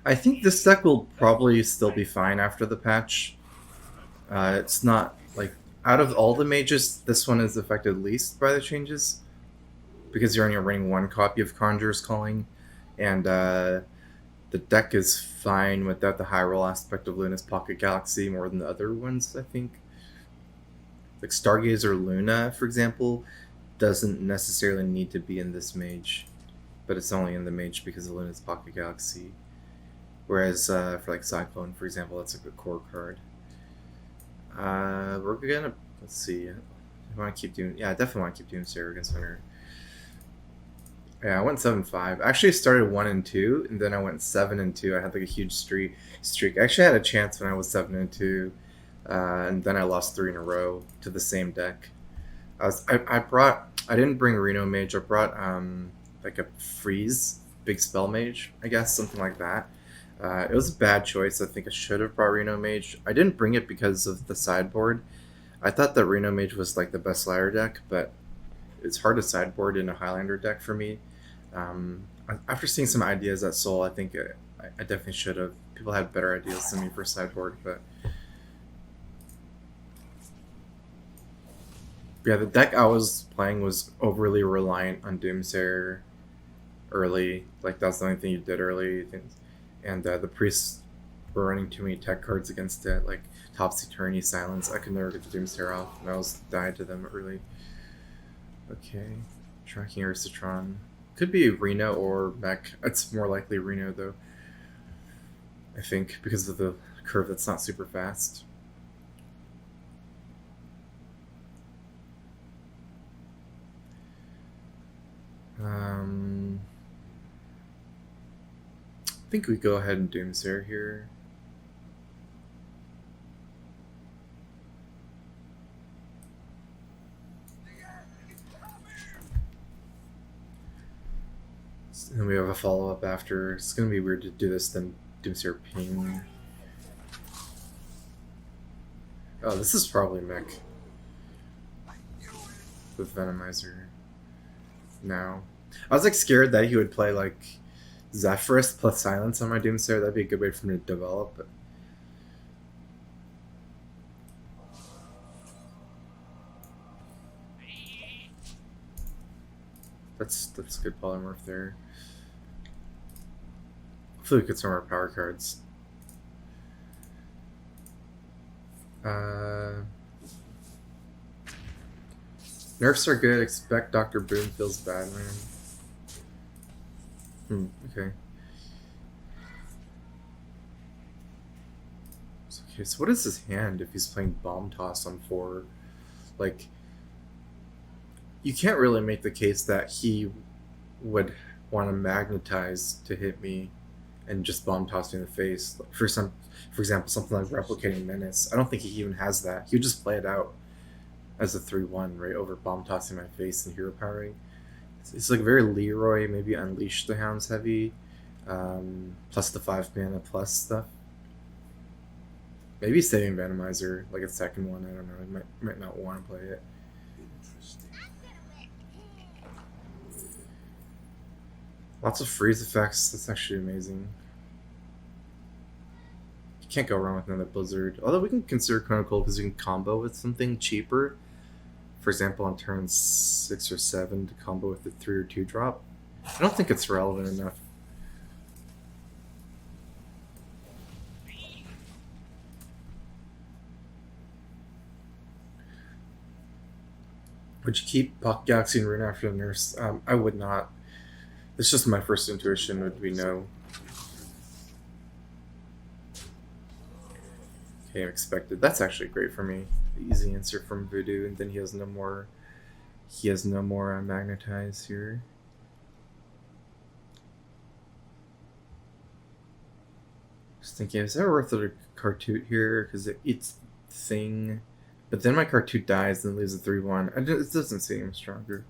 I think this deck will probably still be fine after the patch. It's not like out of all the mages, this one is affected least by the changes because you're only running one copy of Conjurer's Calling, and the deck is fine without the high roll aspect of Luna's Pocket Galaxy more than the other ones. I think like Stargazer Luna, for example, doesn't necessarily need to be in this mage, but it's only in the mage because of Luna's Pocket Galaxy. Whereas for like Cyclone, for example, that's like a core card. We're gonna let's see. I want to keep doing. Yeah, I definitely want to keep doing Sarah against Hunter. Yeah, I went 7-5. Actually, I started 1-2, and then I went 7-2. I had like a huge streak. I actually had a chance when I was 7-2, and then I lost 3 in a row to the same deck. I didn't bring Reno Mage. I brought like a freeze big spell mage, I guess, something like that. It was a bad choice. I think I should have brought Reno Mage. I didn't bring it because of the sideboard. I thought that Reno Mage was like the best ladder deck, but it's hard to sideboard in a Highlander deck for me. After seeing some ideas at Seoul, I think I definitely should have. People had better ideas than me for sideboard, but yeah, the deck I was playing was overly reliant on Doomsayer early. Like that's the only thing you did early, and the priests were running too many tech cards against it, like Topsy Turvy, Silence. I could never get the Doomsayer off, and I was died to them early. Okay, tracking Urcitron. Could be Reno or Mech. It's more likely Reno though. I think because of the curve that's not super fast. I think we go ahead and Doomsayer here. And then we have a follow up after. It's gonna be weird to do this then Doomsayer Ping. Oh, this is probably Mech with Venomizer now. I was like scared that he would play like Zephyrus plus Silence on my Doomsayer. That'd be a good way for him to develop. But that's good polymorph there. Hopefully we get some more power cards. Nerfs are good. Expect Dr. Boom feels bad, man. Okay. Okay, so what is his hand if he's playing Bomb Toss on 4? Like, you can't really make the case that he would want to magnetize to hit me and just Bomb Toss me in the face. For example, something like Replicating Menace. I don't think he even has that. He would just play it out as a 3-1, right, over Bomb Tossing my face and Hero Powering. It's like very Leroy, maybe Unleash the Hounds heavy, plus the 5 mana plus stuff. Maybe saving Venomizer, like a second one. I don't know. I might not want to play it. Lots of freeze effects. That's actually amazing. You can't go wrong with another Blizzard. Although we can consider Chronicle because we can combo with something cheaper. For example, on turn 6 or 7 to combo with the 3 or 2 drop. I don't think it's relevant enough. Would you keep Pocket Galaxy and Rune after the nurse? I would not. It's just my first intuition would be no. Okay, expected. That's actually great for me. The easy answer from Voodoo, and then he has no more. He has no more magnetize here. Just thinking, is that worth a Cartoot here? Because it eats thing. But then my Cartoot dies and leaves a 3-1. It doesn't seem stronger.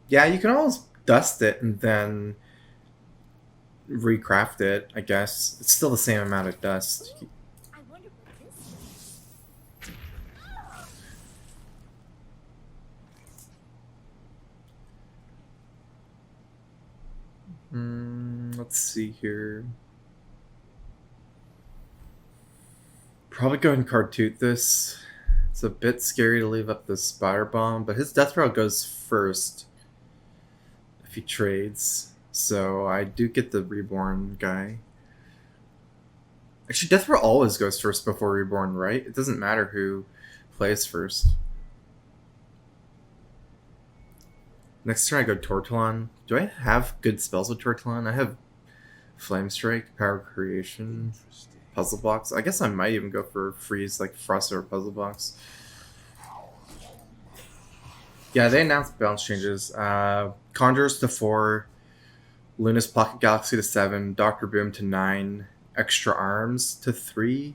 Yeah, you can always dust it and then recraft it, I guess. It's still the same amount of dust. I wonder what this is. Let's see here. Probably go and Cartoot this. It's a bit scary to leave up the Spider Bomb, but his Death Row goes first if he trades. So I do get the Reborn guy. Actually, Death Row always goes first before Reborn, right? It doesn't matter who plays first. Next turn I go Tortillon. Do I have good spells with Tortillon? I have Flame Strike, Power Creation, Puzzle Box. I guess I might even go for Freeze, like Frost or Puzzle Box. Yeah, they announced balance changes. Conjurers to 4, Luna's Pocket Galaxy to 7, Dr. Boom to 9, Extra Arms to 3.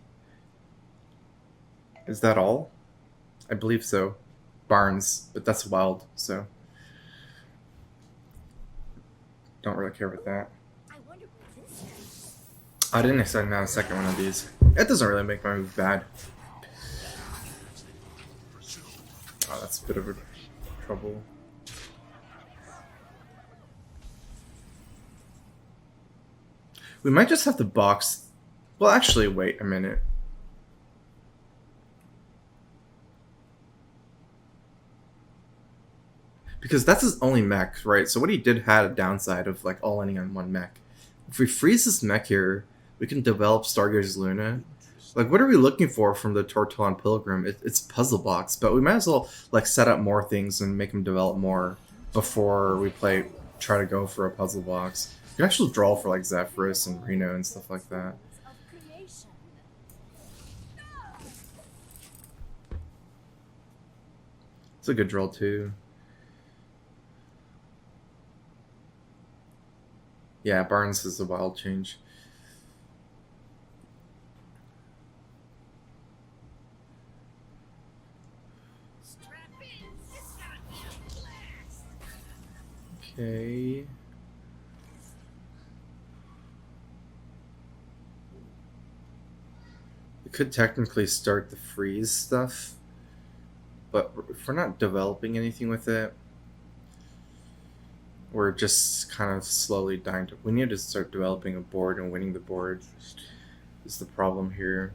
Is that all? I believe so. Barnes, but that's wild, so don't really care about that. I wonder what this is. I didn't expect a second one of these. It doesn't really make my move bad. Oh, that's a bit of a trouble. We might just have to box. Well, actually, wait a minute. Because that's his only mech, right? So what he did had a downside of like all ending on one mech. If we freeze this mech here, we can develop Stargazer's Luna. Like, what are we looking for from the Tortillon Pilgrim? It's Puzzle Box, but we might as well like set up more things and make him develop more before we try to go for a Puzzle Box. You can actually draw for like Zephyrus and Reno and stuff like that. Of creation. It's a good draw too. Yeah, Barnes is a wild change. Okay. We could technically start the freeze stuff, but if we're not developing anything with it, we're just kind of slowly dying to. We need to start developing a board and winning the board is the problem here.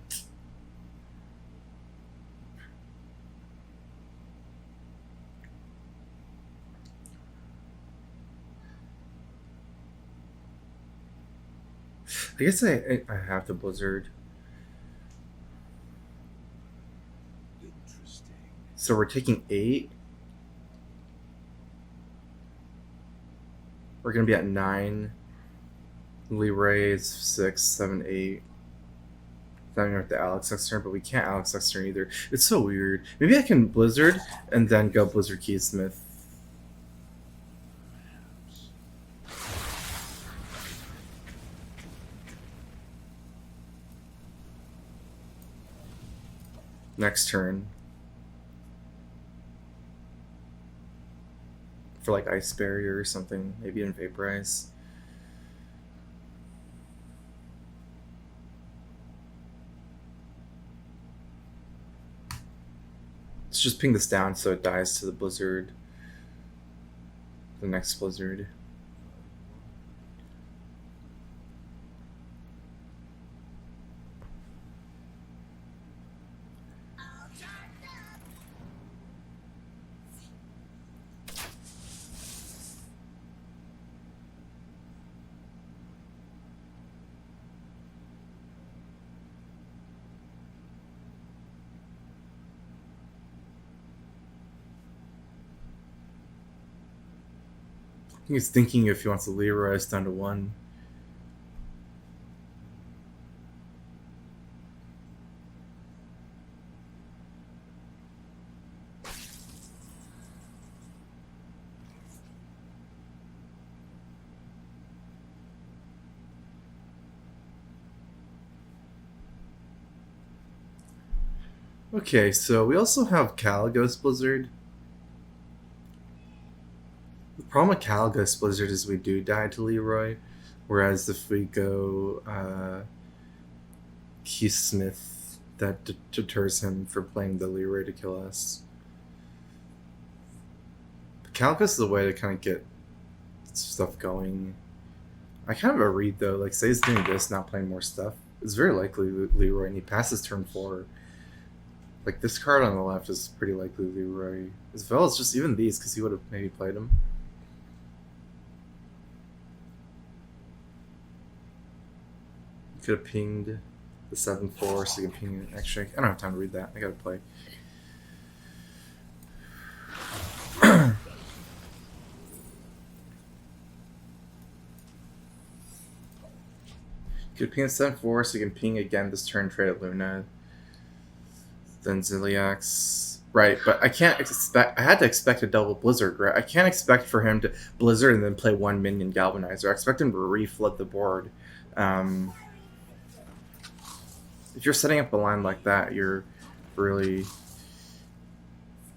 I guess I have to Blizzard. So we're taking 8. We're gonna be at 9. Leroy is 6, 7, 8. Then we have the Alex next turn, but we can't Alex next turn either. It's so weird. Maybe I can Blizzard and then go Blizzard Keysmith. Next turn. For like Ice Barrier or something. Maybe in Vaporize. Let's just ping this down so it dies to the Blizzard. The next Blizzard. I think he's thinking if he wants to Leroy us down to 1. Okay, so we also have Caligos Blizzard. The problem with Caligos Blizzard is we do die to Leroy. Whereas if we go Keith Smith, that deters him from playing the Leroy to kill us. Calicus is a way to kind of get stuff going. I kind of a read though. Like, say he's doing this, not playing more stuff. It's very likely Leroy, and he passes turn 4. Like, this card on the left is pretty likely Leroy, as well as just even these, because he would have maybe played them. Could have pinged the 7-4, so you can ping an extra. I don't have time to read that. I gotta play. Could ping a 7-4, so you can ping again this turn, trade at Luna. Then Ziliax. Right, but I can't expect. I had to expect a double Blizzard, right? I can't expect for him to Blizzard and then play one minion Galvanizer. I expect him to reflood the board. If you're setting up a line like that, you're really.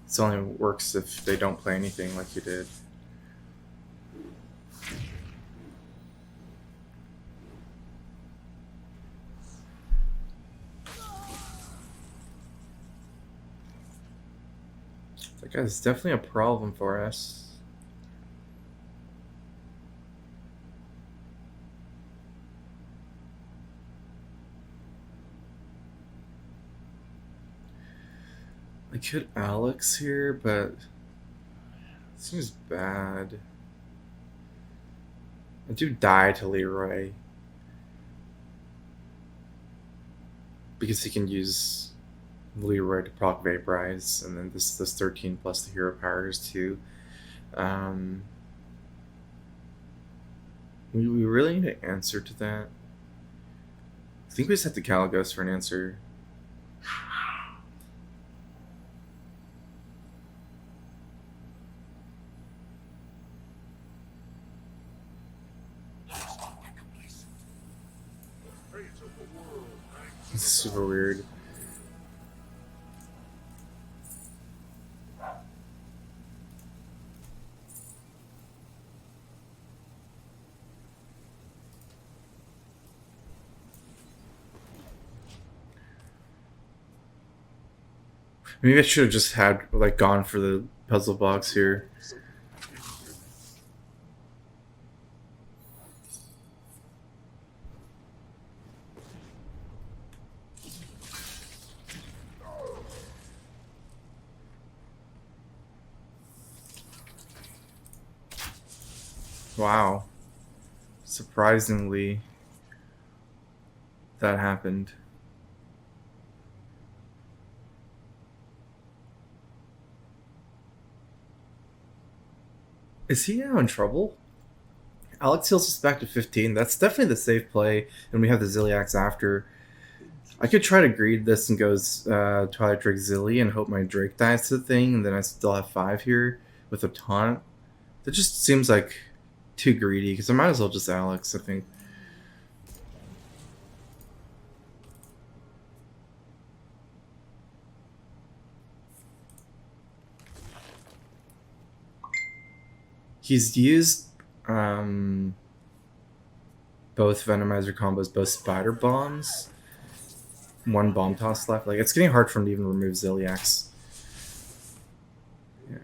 It only works if they don't play anything like you did. That guy's definitely a problem for us. I could Alex here, but it seems bad. I do die to Leroy because he can use Leroy to proc Vaporize, and then this 13 plus the hero powers too. We really need an answer to that. I think we just have to Caligos for an answer. It's super weird. Maybe I should have just had gone for the puzzle box here. Wow. Surprisingly, that happened. Is he now in trouble? Alex heals us back to 15. That's definitely the safe play, and we have the Ziliax after. I could try to greed this and goes Twilight Drake Zilly and hope my Drake dies to the thing, and then I still have 5 here with a taunt. That just seems like too greedy, because I might as well just Alex, I think. He's used both Venomizer combos, both Spider Bombs. 1 Bomb Toss left. Like, it's getting hard for him to even remove Ziliax. Yeah.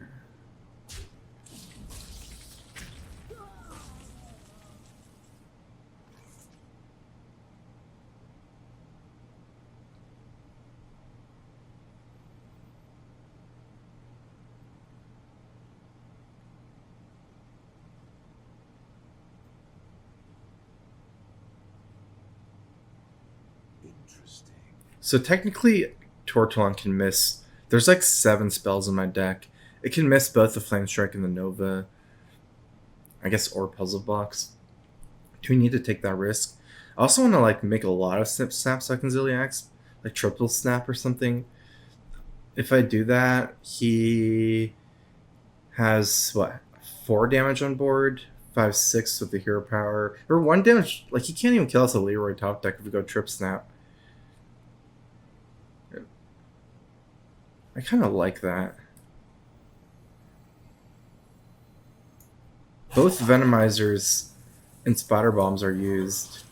So technically, Tortolon can miss. There's like 7 spells in my deck. It can miss both the Flame Strike and the Nova. I guess, or Puzzle Box. Do we need to take that risk? I also want to make a lot of snaps so I can Ziliax, like triple snap or something. If I do that, he has what 4 damage on board, 5, 6 with the hero power, or 1 damage. Like, he can't even kill us a Leroy top deck if we go trip snap. I kind of like that. Both Venomizers and spotter bombs are used.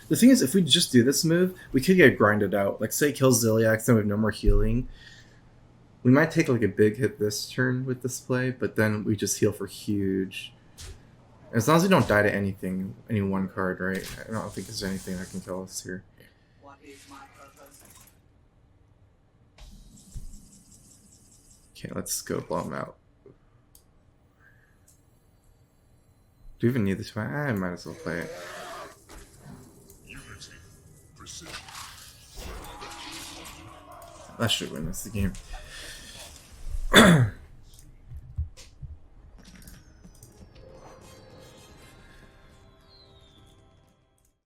The thing is, if we just do this move, we could get grinded out. Like, say, kill Ziliax, then we have no more healing. We might take like a big hit this turn with this play, but then we just heal for huge. As long as we don't die to anything, any one card, right? I don't think there's anything that can kill us here. What is my purpose? Okay, let's go blow him out. Do we even need this fight? I might as well play it. Unity, precision. That should win us the game.